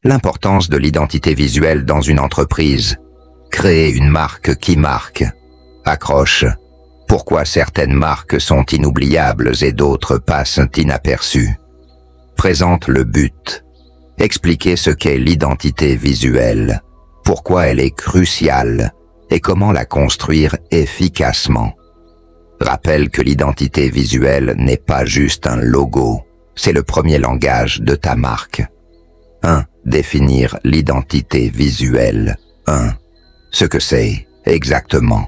L'importance de l'identité visuelle dans une entreprise. Créer une marque qui marque. Accroche. Pourquoi certaines marques sont inoubliables et d'autres passent inaperçues. Présente le but. Expliquer ce qu'est l'identité visuelle, pourquoi elle est cruciale et comment la construire efficacement. Rappelle que l'identité visuelle n'est pas juste un logo, c'est le premier langage de ta marque. 1. Définir l'identité visuelle. 1. Ce que c'est exactement.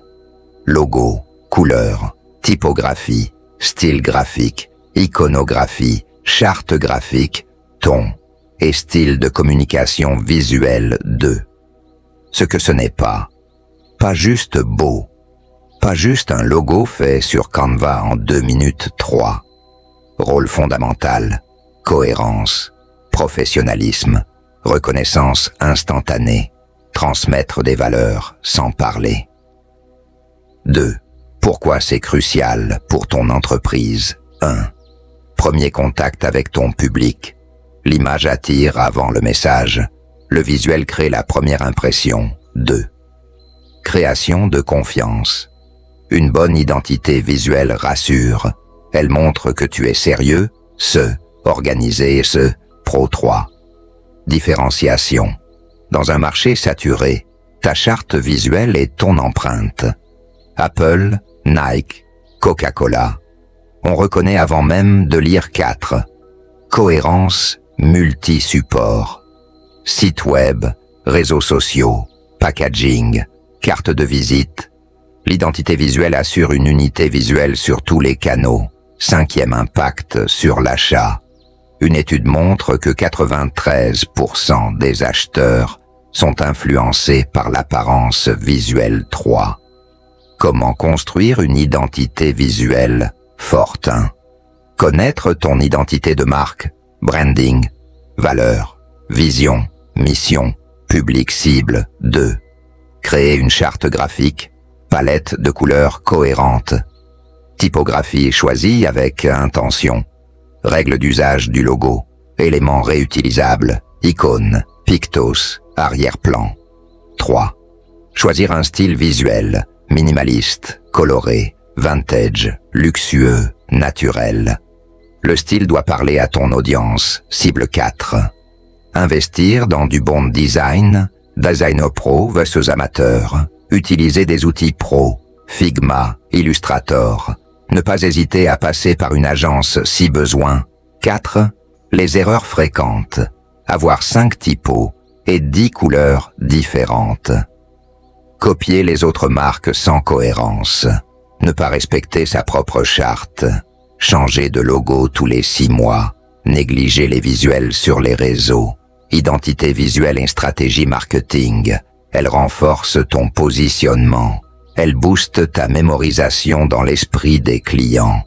Logo, couleur, typographie, style graphique, iconographie, charte graphique, ton et style de communication visuelle. 2. Ce que ce n'est pas. Pas juste beau. Pas juste un logo fait sur Canva en 2 minutes. 3. Rôle fondamental. Cohérence. Professionnalisme. Reconnaissance instantanée. Transmettre des valeurs sans parler. 2. Pourquoi c'est crucial pour ton entreprise. 1. Premier contact avec ton public. L'image attire avant le message. Le visuel crée la première impression. 2. Création de confiance. Une bonne identité visuelle rassure. Elle montre que tu es sérieux, organisé, pro. 3. Différenciation. Dans un marché saturé, ta charte visuelle est ton empreinte. Apple, Nike, Coca-Cola. On reconnaît avant même de lire 4. Cohérence multi-support. Site web, réseaux sociaux, packaging, carte de visite. L'identité visuelle assure une unité visuelle sur tous les canaux. 5e impact sur l'achat. Une étude montre que 93% des acheteurs sont influencés par l'apparence visuelle. 3. Comment construire une identité visuelle forte. 1. Connaître ton identité de marque, branding, valeurs, vision, mission, public cible. 2. Créer une charte graphique, palette de couleurs cohérente. Typographie choisie avec intention. Règles d'usage du logo. Éléments réutilisables. Icônes, pictos, arrière-plan. 3. Choisir un style visuel. Minimaliste, coloré, vintage, luxueux, naturel. Le style doit parler à ton audience. Cible 4. Investir dans du bon design. Designer pro versus amateur. Utiliser des outils pro. Figma, Illustrator. Ne pas hésiter à passer par une agence si besoin. 4. Les erreurs fréquentes. Avoir 5 typos et 10 couleurs différentes. Copier les autres marques sans cohérence. Ne pas respecter sa propre charte. Changer de logo tous les 6 mois. Négliger les visuels sur les réseaux. Identité visuelle et stratégie marketing. Elle renforce ton positionnement. Elle booste ta mémorisation dans l'esprit des clients.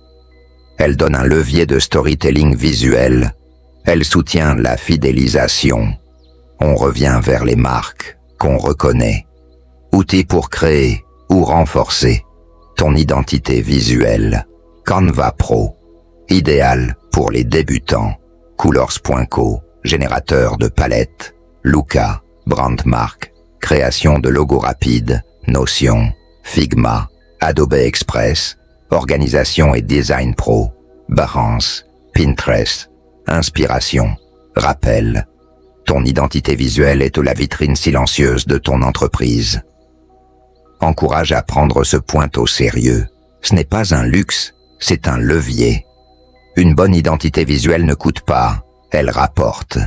Elle donne un levier de storytelling visuel. Elle soutient la fidélisation. On revient vers les marques qu'on reconnaît. Outils pour créer ou renforcer ton identité visuelle. Canva Pro. Idéal pour les débutants. Colors.co. Générateur de palettes. Luca. Brandmark. Création de logos rapides. Notion. Figma, Adobe Express, Organisation et Design Pro, Behance, Pinterest, Inspiration, Rappel. Ton identité visuelle est la vitrine silencieuse de ton entreprise. Encourage à prendre ce point au sérieux. Ce n'est pas un luxe, c'est un levier. Une bonne identité visuelle ne coûte pas, elle rapporte.